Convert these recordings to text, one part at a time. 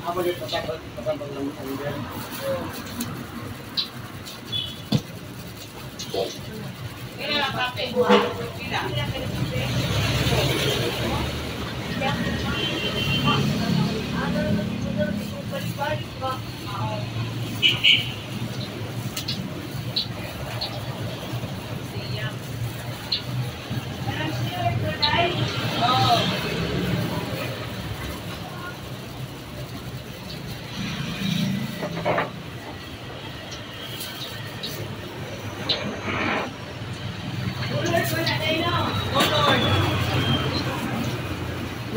Apa dia pasang lang ang dia. Kaya kape. Kila.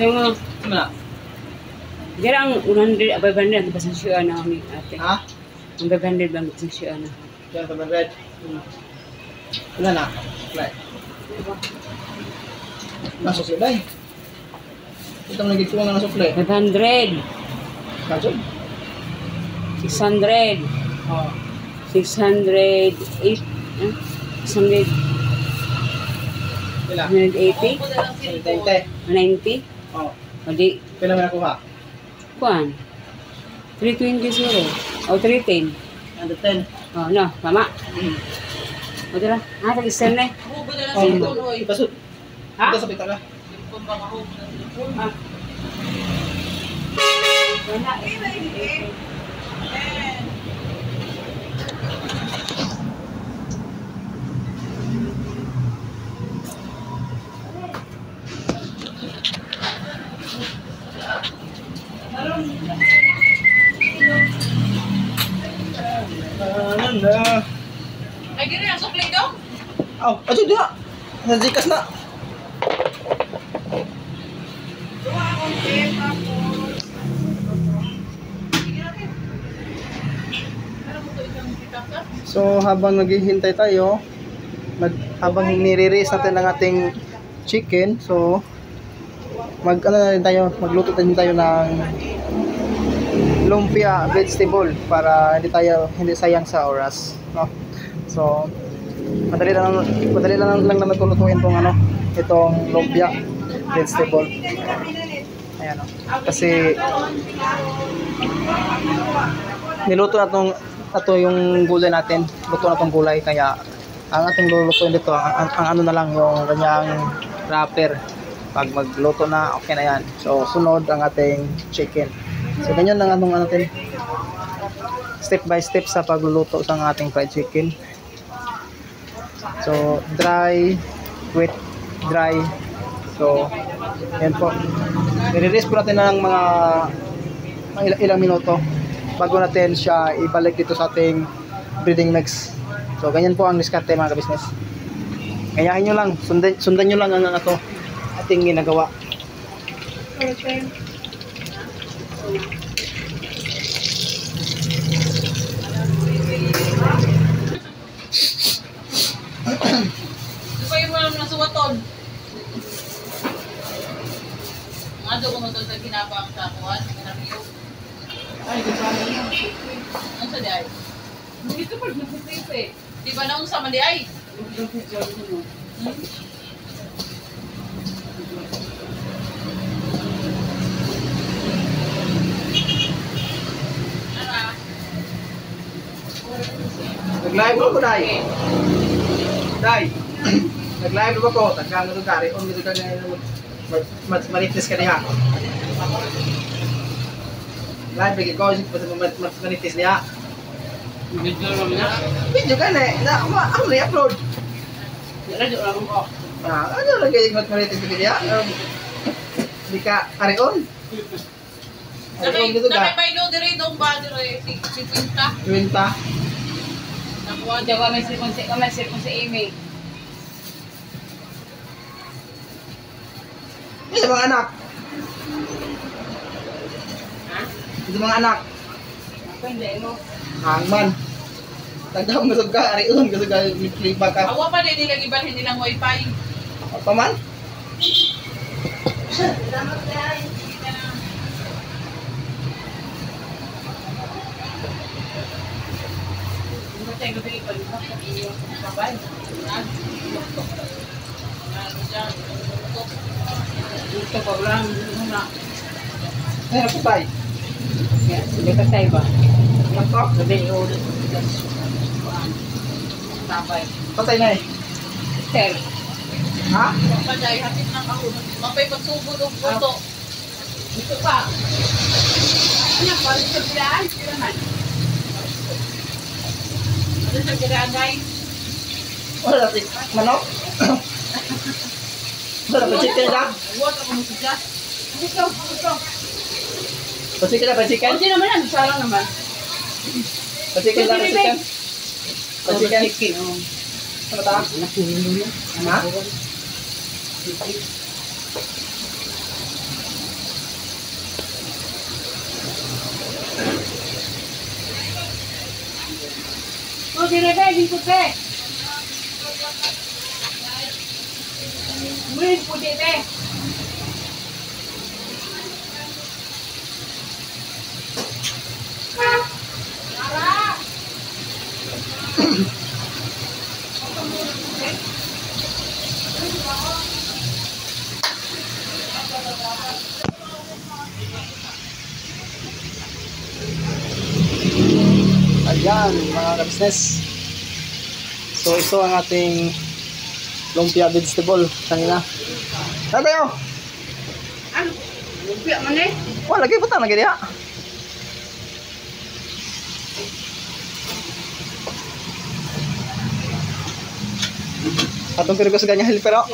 Yung Mana? jarang 100 abay banded ang pasensya na kami ate. Ha? Ang 500 bang pasensya na. Yang sama red. Wala na. Wala. Masuk sila eh. Ito mo nagiging na ng suple. 500, Kaso? 600, Oo. 608, 600, Pila? 180, Tente. 90, Oo. o di, Pila mo nakuha? kuan, 320 siguro, o 310. Under 10. O, no, tama. O, dira, tag-isend na eh. Oh, ito sa Ha? ito sa pita ka. Wala. Nanda. Ay, gini ang supply daw? Aw, ato dia. Sa Gcash na. Duha akong tip, tapos... Sige natin. Ano mo ito isang kitap ka? So habang naghihintay tayo, habang nire-raise natin ang ating chicken, so ano na rin tayo, magluto din tayo ng lumpia vegetable para hindi sayang sa oras, no? So madali lang naman tulutuin itong lumpia vegetable. Ayan, no? Kasi niluto na yung gulay natin, luto na tong gulay, kaya ang ating lulutuin dito ang ano na lang, yung kanyang wrapper. Pag magluto na, okay na yan. So sunod ang ating chicken. So ganyan lang natin, step by step sa pagluluto sa ating fried chicken. So dry, wet, dry. So yan po, i-release po natin ng mga ilang minuto bago natin siya ibalik dito sa ating breeding mix. So ganyan po ang diskarte, mga ka-business. Gayahin nyo lang, sundan nyo lang ang ating ginagawa. Ito pa yung mga nasuwaton. Ang ado ko mo sa ginabang sa kuwan, ginabiyog. Ay, di ba na Ano sa di ay? Hindi ka pa nagpapit eh. Di ba naun sa mali ay? Nag-live ako, Day. Day. Nag-live ako. Tagkang ito ka. Reon dito ka ngayon. Mas manitis ka niya. Live lagi ko. Mas manitis niya. Video lang na. Video ka na. Ako na i-upload. Radio lang ko. Ano lagi yung mas manitis ka niya? Hindi ka kareon. Reon dito ka. Nakipaido dire dong ba dire si Quinta. Kwenta. Nakuha Diyan may sirkon si Amy. Ito mga anak. Ha? Ito mga anak. Ako hindi mo. Hangman. Tagdam mo ka. Reon. Kasi ka. Lipa ka. awa pa din nila ibalhin nilang wifi. Apa man? Hindi tayo gabi ipalipat sa iyo. Babay. Gusto ko lang. na. Ayun, patay. Yeah, hindi ka tayo ba? Laptop. Sabi ni ulo. Sabay. Patay na eh. Sir. Ha? Paday, hatid ng ako. Mapay pagsugod ng puto. Ito pa. Ano, parang sa biraan? Sila man. Ano sa biraan, guys? Wala si manok. Wala pa chicken lang. Huwag ako masigla. Ito. Chicken lang, chicken. Hindi naman yan. Sarang naman. Chicken lang, chicken. Chicken. Chicken. Oh. Ano ta? Nakulo mo. Ha? Oh, direbe, dito pe. Murid po direbe. Ayan, mga ka-business. So, ito ang ating lumpia vegetable kanina. Ano tayo? Ano? Lumpia man eh. Wala, lagi putang lagi diha. Atong kiri ko sa ganyan pero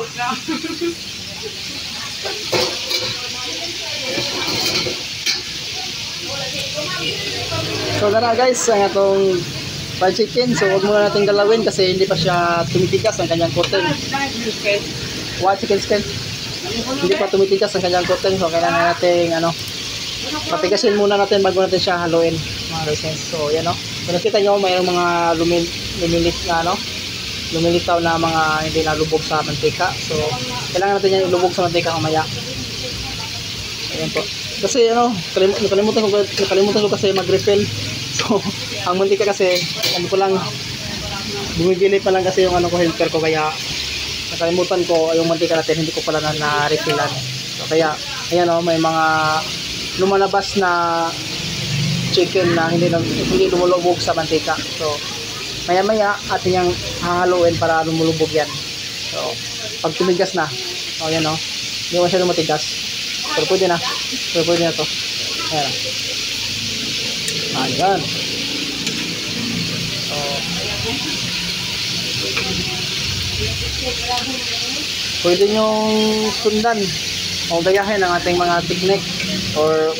so tara guys, ang atong fried chicken. So huwag muna natin galawin kasi hindi pa siya tumitigas ang kanyang coating. White chicken skin. Hindi pa tumitigas ang kanyang coating. So kailangan natin patigasin muna natin bago natin siya haluin mga guys. So yan o. So nakita nyo mayroong mga lumilitaw na mga hindi nalubog sa mantika. So kailangan natin yan ilubog sa mantika mamaya. Ayan po. Kasi nakalimutan ko kasi mag-refill. So ang mantika kasi bumibili pa lang kasi yung helper ko, kaya nakalimutan ko yung mantika natin, hindi ko pala na-refillan. So kaya ayan may mga lumalabas na chicken na hindi lumulubog sa mantika. So maya atin yung hahaluin para lumulubog yan. So pag tumigas na, ayan hindi mo siya lumatigas. Pero pwede na to. Ayan. Ayan. So pwede nyong sundan o gayahin ang ating mga technique or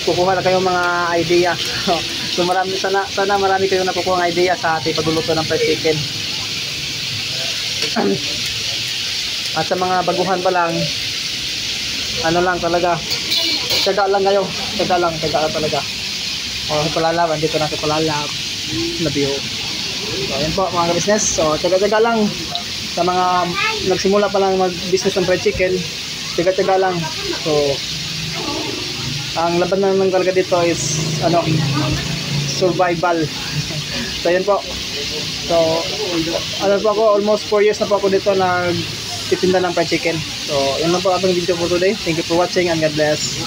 kukuha na kayong mga idea. So sana marami kayong nakukuha ng idea sa ating pagluluto ng fried chicken. At sa mga baguhan pa lang, talaga, tiyaga lang kayo. Tiyaga lang talaga. O, Palalab, andito na si Palalab. Nabiyo. So, ayan po mga ka-business. So, tiyaga lang. Sa mga nagsimula pa lang mag-business ng fried chicken, tiyaga lang. So, ang laban lang talaga dito is, survival. So, ayan po. So, po ako, almost 4 years na po ako dito nagtitinda ng fried chicken. So, yun lang po ating video for today. Thank you for watching and God bless.